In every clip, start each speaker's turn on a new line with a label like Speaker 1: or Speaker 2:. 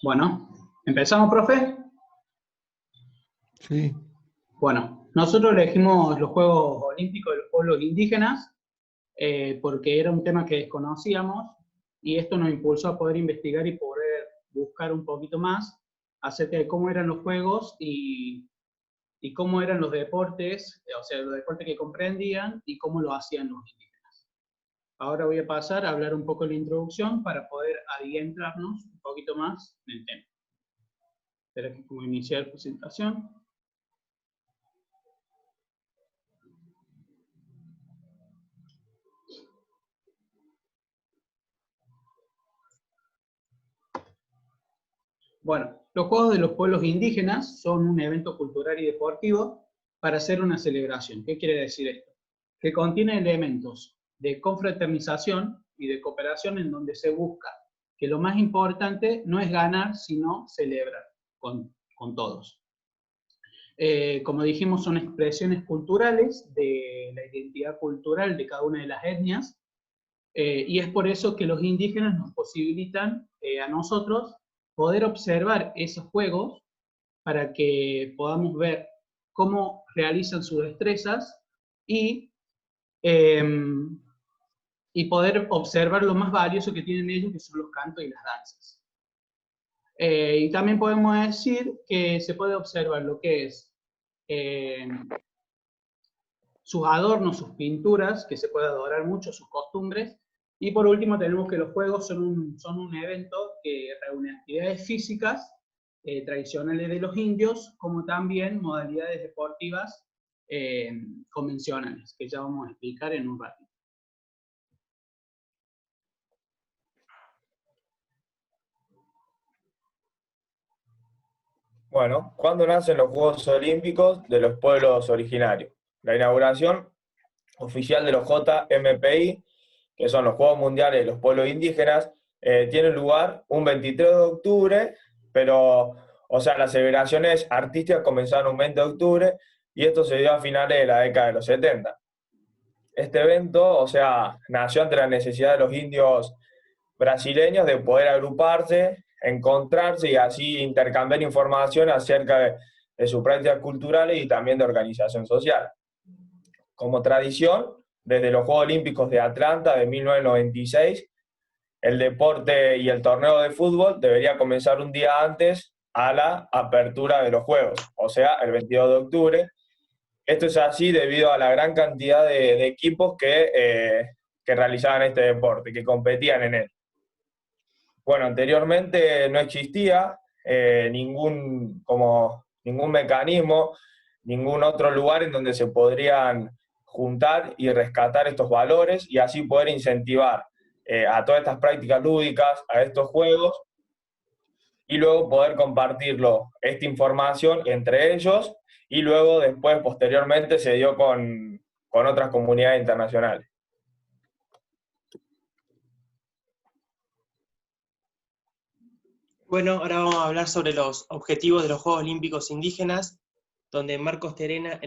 Speaker 1: Bueno, ¿empezamos, profe?
Speaker 2: Sí.
Speaker 1: Bueno, nosotros elegimos los Juegos Olímpicos de los pueblos indígenas porque era un tema que desconocíamos y esto nos impulsó a poder investigar y poder buscar un poquito más acerca de cómo eran los Juegos y cómo eran los deportes, o sea, los deportes que comprendían y cómo lo hacían los indígenas. Ahora voy a pasar a hablar un poco de la introducción para poder adentrarnos un poquito más en el tema. Espera que como iniciar presentación. Bueno, los Juegos de los Pueblos Indígenas son un evento cultural y deportivo para hacer una celebración. ¿Qué quiere decir esto? Que contiene elementos de confraternización y de cooperación en donde se busca que lo más importante no es ganar, sino celebrar con todos. Como dijimos, son expresiones culturales de la identidad cultural de cada una de las etnias, y es por eso que los indígenas nos posibilitan a nosotros poder observar esos juegos para que podamos ver cómo realizan sus destrezas y, eh, y poder observar lo más valioso que tienen ellos, que son los cantos y las danzas. Y también podemos decir que se puede observar lo que es sus adornos, sus pinturas, que se puede adorar mucho, sus costumbres. Y por último tenemos que los juegos son un evento que reúne actividades físicas tradicionales de los indios, como también modalidades deportivas convencionales, que ya vamos a explicar en un ratito.
Speaker 3: Bueno, ¿cuándo nacen los Juegos Olímpicos de los pueblos originarios? La inauguración oficial de los JMPI, que son los Juegos Mundiales de los Pueblos Indígenas, tiene lugar un 23 de octubre, pero, o sea, las celebraciones artísticas comenzaron un 20 de octubre y esto se dio a finales de la década de los 70. Este evento, o sea, nació ante la necesidad de los indios brasileños de poder agruparse, encontrarse y así intercambiar información acerca de sus prácticas culturales y también de organización social. Como tradición, desde los Juegos Olímpicos de Atlanta de 1996, el deporte y el torneo de fútbol debería comenzar un día antes a la apertura de los Juegos, o sea, el 22 de octubre. Esto es así debido a la gran cantidad de equipos que realizaban este deporte, que competían en él. Bueno, anteriormente no existía ningún mecanismo, ningún otro lugar en donde se podrían juntar y rescatar estos valores y así poder incentivar a todas estas prácticas lúdicas, a estos juegos, y luego poder compartirlo, esta información entre ellos, y luego después, posteriormente, se dio con otras comunidades internacionales.
Speaker 4: Bueno, ahora vamos a hablar sobre los objetivos de los Juegos Olímpicos Indígenas, donde Marcos Terena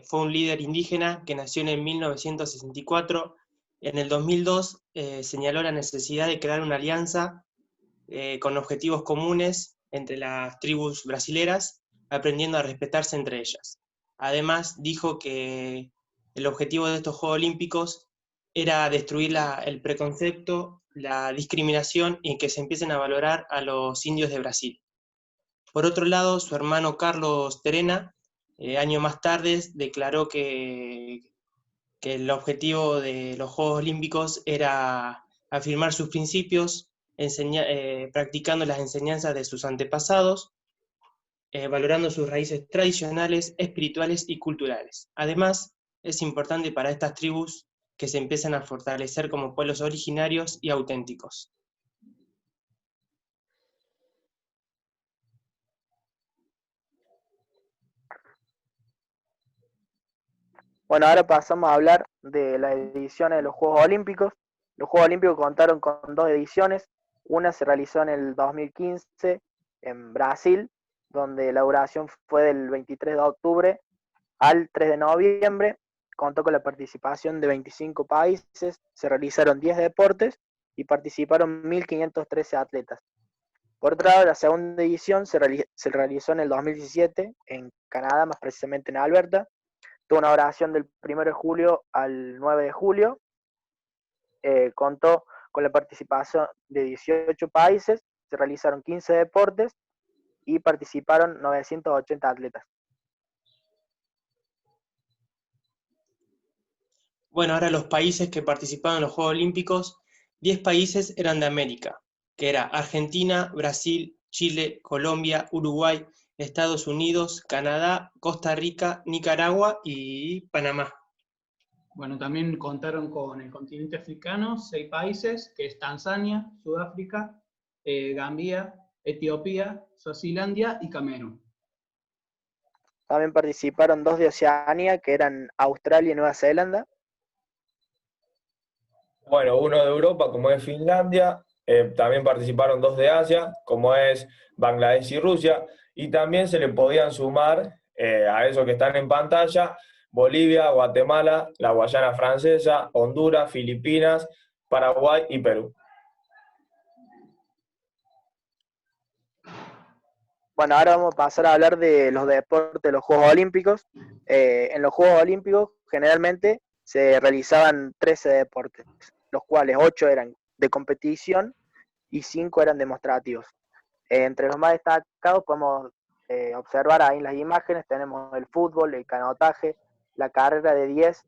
Speaker 4: fue un líder indígena que nació en 1964. En el 2002 señaló la necesidad de crear una alianza con objetivos comunes entre las tribus brasileras, aprendiendo a respetarse entre ellas. Además, dijo que el objetivo de estos Juegos Olímpicos era destruir el preconcepto, la discriminación y que se empiecen a valorar a los indios de Brasil. Por otro lado, su hermano Carlos Terena, años más tarde, declaró que el objetivo de los Juegos Olímpicos era afirmar sus principios, practicando las enseñanzas de sus antepasados, valorando sus raíces tradicionales, espirituales y culturales. Además, es importante para estas tribus que se empiezan a fortalecer como pueblos originarios y auténticos.
Speaker 5: Bueno, ahora pasamos a hablar de las ediciones de los Juegos Olímpicos. Los Juegos Olímpicos contaron con dos ediciones. Una se realizó en el 2015 en Brasil, donde la duración fue del 23 de octubre al 3 de noviembre. Contó con la participación de 25 países, se realizaron 10 deportes y participaron 1.513 atletas. Por otro lado, la segunda edición se realizó en el 2017 en Canadá, más precisamente en Alberta. Tuvo una duración del 1 de julio al 9 de julio. Contó con la participación de 18 países, se realizaron 15 deportes y participaron 980 atletas.
Speaker 4: Bueno, ahora los países que participaron en los Juegos Olímpicos, 10 países eran de América, que era Argentina, Brasil, Chile, Colombia, Uruguay, Estados Unidos, Canadá, Costa Rica, Nicaragua y Panamá.
Speaker 1: Bueno, también contaron con el continente africano, 6 países, que es Tanzania, Sudáfrica, Gambia, Etiopía, Suazilandia y Camerún.
Speaker 5: También participaron 2 de Oceanía, que eran Australia y Nueva Zelanda.
Speaker 3: Bueno, uno de Europa, como es Finlandia, también participaron 2 de Asia, como es Bangladesh y Rusia, y también se le podían sumar a esos que están en pantalla, Bolivia, Guatemala, la Guayana Francesa, Honduras, Filipinas, Paraguay y Perú.
Speaker 5: Bueno, ahora vamos a pasar a hablar de los deportes de los Juegos Olímpicos. En los Juegos Olímpicos generalmente se realizaban 13 deportes, los cuales 8 eran de competición y 5 eran demostrativos. Entre los más destacados podemos observar ahí en las imágenes, tenemos el fútbol, el canotaje, la carrera de 10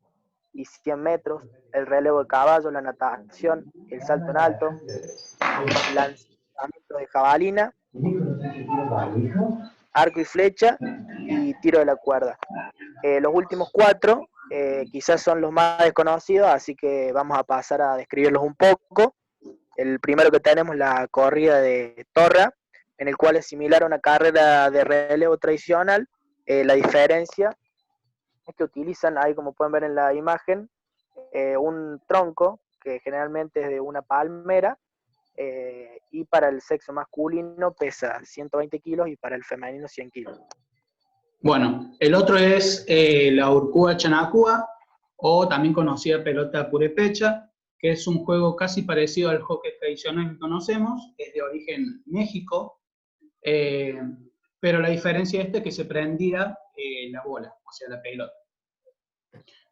Speaker 5: y 100 metros, el relevo de caballo, la natación, el salto en alto, el lanzamiento de jabalina, arco y flecha y tiro de la cuerda. Los últimos 4 quizás son los más desconocidos, así que vamos a pasar a describirlos un poco. El primero que tenemos es la corrida de torra, en el cual es similar a una carrera de relevo tradicional. La diferencia es que utilizan, ahí como pueden ver en la imagen, un tronco que generalmente es de una palmera, y para el sexo masculino pesa 120 kilos y para el femenino 100 kilos.
Speaker 1: Bueno, el otro es la Urcúa Chanacúa, o también conocida pelota purépecha, que es un juego casi parecido al hockey tradicional que conocemos, es de origen México, pero la diferencia es que se prendía la bola, o sea, la pelota.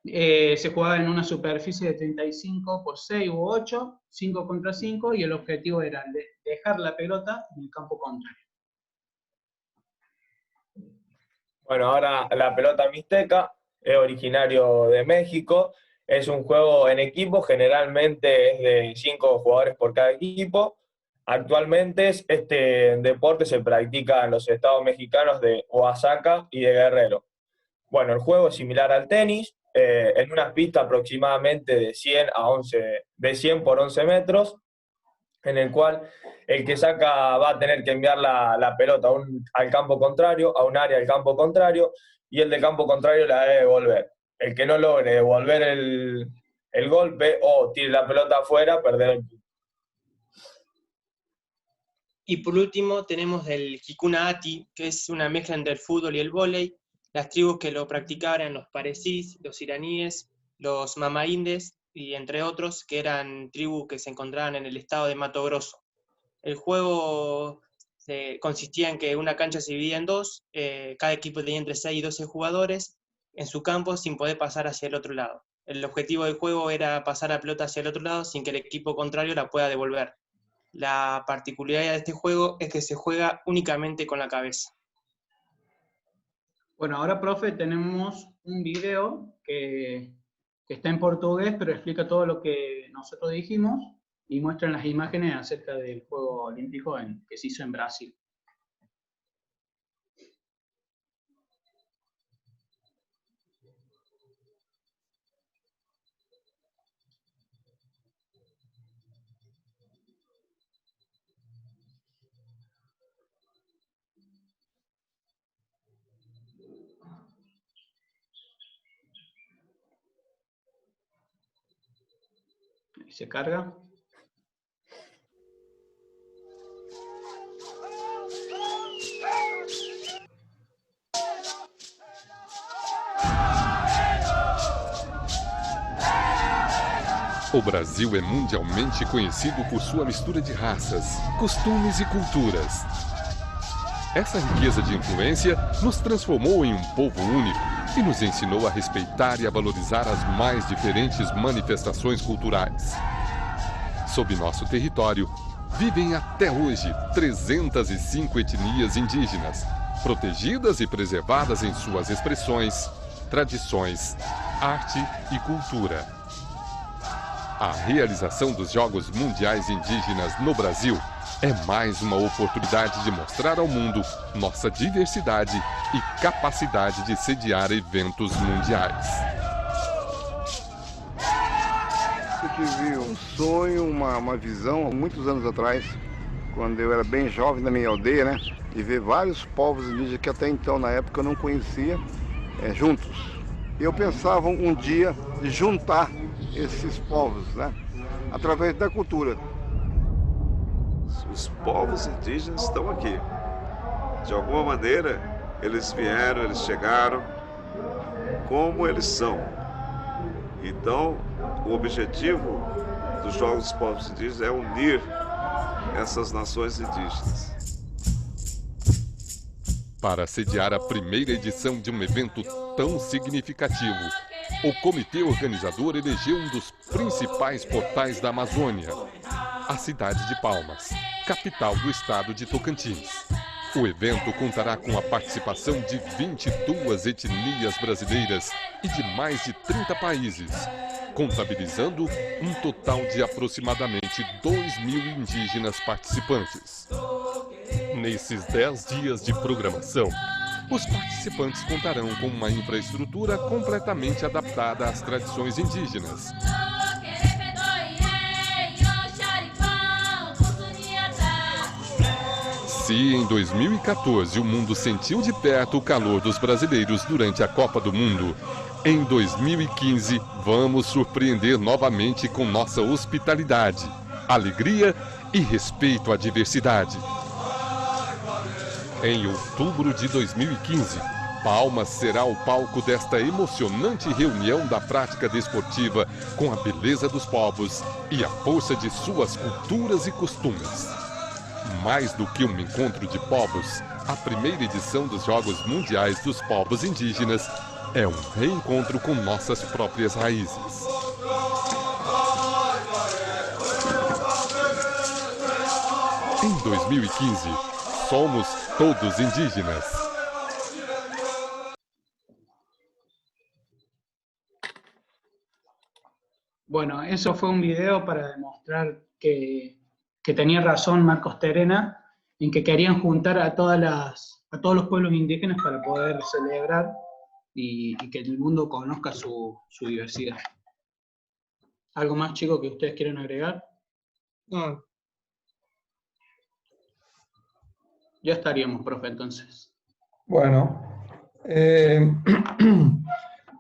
Speaker 1: Se jugaba en una superficie de 35 por 6 u 8, 5 contra 5, y el objetivo era dejar la pelota en el campo contrario.
Speaker 3: Bueno, ahora la pelota mixteca es originario de México, es un juego en equipo, generalmente es de 5 jugadores por cada equipo. Actualmente este deporte se practica en los estados mexicanos de Oaxaca y de Guerrero. Bueno, el juego es similar al tenis, en una pista aproximadamente de 100 por 11 metros, en el cual el que saca va a tener que enviar la pelota al campo contrario, a un área del campo contrario, y el del campo contrario la debe devolver. El que no logre devolver el golpe o tire la pelota afuera, perderá el punto.
Speaker 4: Y por último tenemos el Kikunaati, que es una mezcla entre el fútbol y el vóley. Las tribus que lo practicaban eran los parecís, los iraníes, los mamaíndes, y entre otros, que eran tribus que se encontraban en el estado de Mato Grosso. El juego consistía en que una cancha se dividía en 2, cada equipo tenía entre 6 y 12 jugadores en su campo sin poder pasar hacia el otro lado. El objetivo del juego era pasar la pelota hacia el otro lado sin que el equipo contrario la pueda devolver. La particularidad de este juego es que se juega únicamente con la cabeza.
Speaker 1: Bueno, ahora, profe, tenemos un video que está en portugués, pero explica todo lo que nosotros dijimos y muestran las imágenes acerca del Juego Olímpico que se hizo en Brasil. Y se carga.
Speaker 2: O Brasil é mundialmente conhecido por sua mistura de raças, costumes e culturas. Essa riqueza de influência nos transformou em um povo único e nos ensinou a respeitar e a valorizar as mais diferentes manifestações culturais. Sob nosso território, vivem até hoje 305 etnias indígenas, protegidas e preservadas em suas expressões, tradições, arte e cultura. A realização dos Jogos Mundiais Indígenas no Brasil é mais uma oportunidade de mostrar ao mundo nossa diversidade e capacidade de sediar eventos mundiais.
Speaker 6: Eu tive um sonho, uma visão, há muitos anos atrás, quando eu era bem jovem na minha aldeia, né? De ver vários povos indígenas que até então, na época, eu não conhecia, juntos. E eu pensava um dia de juntar esses povos, né? Através da cultura.
Speaker 7: Os povos indígenas estão aqui. De alguma maneira, eles vieram, eles chegaram, como eles são. Então, o objetivo dos Jogos dos Povos Indígenas é unir essas nações indígenas.
Speaker 2: Para sediar a primeira edição de um evento tão significativo, o comitê organizador elegeu um dos principais portais da Amazônia, a cidade de Palmas, capital do estado de Tocantins. O evento contará com a participação de 22 etnias brasileiras e de mais de 30 países, contabilizando um total de aproximadamente 2.000 indígenas participantes. Nesses 10 dias de programação, os participantes contarão com uma infraestrutura completamente adaptada às tradições indígenas. Se em 2014 o mundo sentiu de perto o calor dos brasileiros durante a Copa do Mundo, em 2015 vamos surpreender novamente com nossa hospitalidade, alegria e respeito à diversidade. Em outubro de 2015, Palmas será o palco desta emocionante reunião da prática desportiva com a beleza dos povos e a força de suas culturas e costumes. Mais do que um encontro de povos, a primeira edição dos Jogos Mundiais dos Povos Indígenas é um reencontro com nossas próprias raízes. Em 2015, somos todos indígenas.
Speaker 1: Bueno, eso fue un video para demostrar que tenía razón Marcos Terena en que querían juntar a todos los pueblos indígenas para poder celebrar y que el mundo conozca su diversidad. ¿Algo más, chicos, que ustedes quieren agregar?
Speaker 4: No.
Speaker 1: Ya estaríamos, profe, entonces.
Speaker 8: Bueno,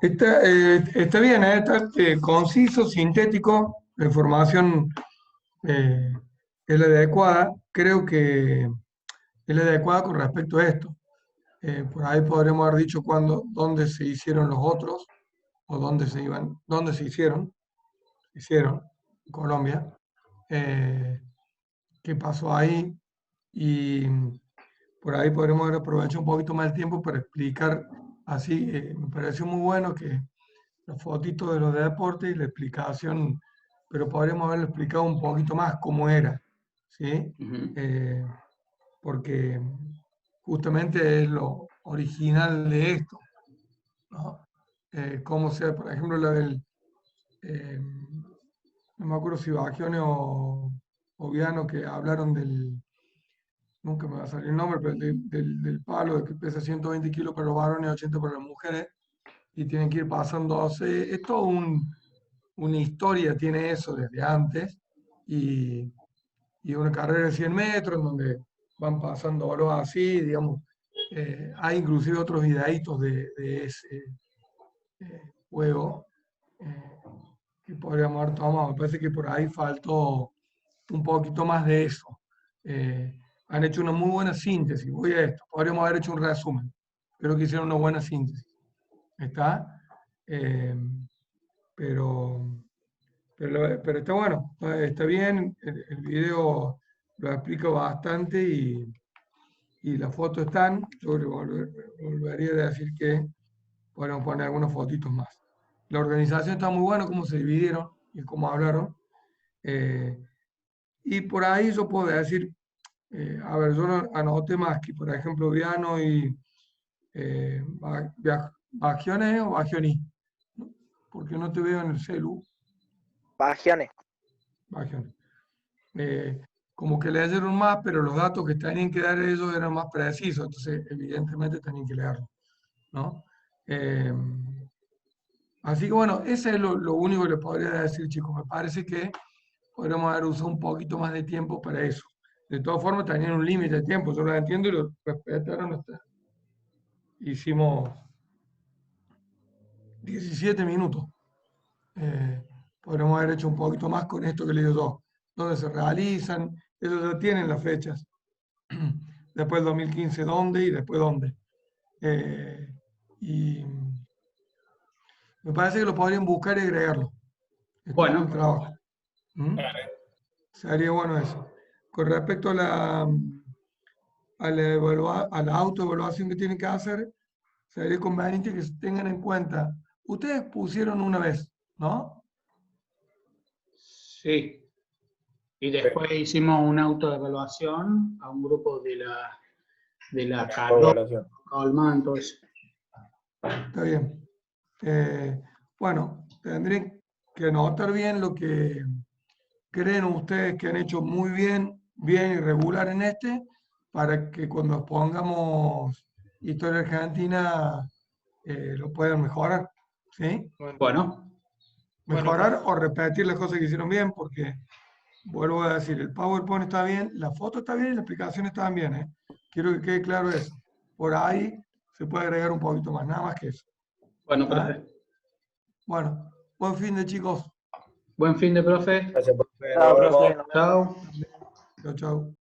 Speaker 8: está bien, está conciso, sintético, la información es la adecuada. Creo que es la adecuada con respecto a esto. Por ahí podremos haber dicho dónde se hicieron los otros, o dónde se hicieron en Colombia, qué pasó ahí, y por ahí podremos haber aprovechado un poquito más el tiempo para explicar así. Me pareció muy bueno que las fotitos de los deportes y la explicación, pero podríamos haberlo explicado un poquito más cómo era, ¿sí? Porque justamente es lo original de esto, ¿no? Cómo sea, por ejemplo, la del, no me acuerdo si Bagione o Viano, que hablaron del, nunca me va a salir el nombre, pero del palo de que pesa 120 kilos para los varones y 80 para las mujeres, y tienen que ir pasando. Es todo una historia, tiene eso desde antes, y una carrera de 100 metros en donde van pasando varos así, digamos. Hay inclusive otros videitos de ese juego que podríamos haber tomado. Me parece que por ahí faltó un poquito más de eso. Han hecho una muy buena síntesis. Voy a esto. Podríamos haber hecho un resumen. Creo que hicieron una buena síntesis. ¿Está? Pero Pero está bueno, está bien, el video lo explico bastante y las fotos están. Yo le volvería a decir que podemos poner algunas fotitos más. La organización está muy buena, cómo se dividieron y cómo hablaron. Y por ahí yo puedo decir, a ver, yo anoté más que, por ejemplo, Viano y Bagione o Bagioni, ¿no? Porque no te veo en el celu.
Speaker 5: Pagiones.
Speaker 8: Bagione. Como que leyeron más, pero los datos que tenían que dar ellos eran más precisos, entonces evidentemente tenían que leerlo, ¿no? Así que bueno, ese es lo único que les podría decir, chicos. Me parece que podríamos haber usado un poquito más de tiempo para eso. De todas formas, tenían un límite de tiempo, yo lo entiendo y lo respetaron hasta. Hicimos 17 minutos. Podríamos haber hecho un poquito más con esto que le digo yo. ¿Dónde se realizan? Ellos ya tienen las fechas. Después del 2015, ¿dónde? Y después, ¿dónde? Y me parece que lo podrían buscar y agregarlo.
Speaker 1: Bueno.
Speaker 8: El trabajo. Sería bueno eso. Con respecto a la autoevaluación que tienen que hacer, sería conveniente que tengan en cuenta. Ustedes pusieron una vez, ¿no?
Speaker 1: Sí. Y después hicimos una autoevaluación a un grupo de la Colman, todo eso.
Speaker 8: Está bien. Bueno, tendrían que anotar bien lo que creen ustedes que han hecho muy bien y regular en para que cuando pongamos Historia Argentina lo puedan mejorar, ¿sí?
Speaker 1: Bueno.
Speaker 8: Mejorar o repetir las cosas que hicieron bien, porque, vuelvo a decir, el PowerPoint está bien, la foto está bien y la explicación está bien, ¿eh? Quiero que quede claro eso. Por ahí se puede agregar un poquito más, nada más que eso.
Speaker 1: Bueno,
Speaker 8: ¿Ah?
Speaker 1: profe.
Speaker 8: Bueno, buen fin de, chicos.
Speaker 1: Buen fin de, profe.
Speaker 3: Gracias, profe.
Speaker 5: Chao,
Speaker 3: Nos vemos.
Speaker 5: profe.
Speaker 1: Chao.
Speaker 8: Chao, chao.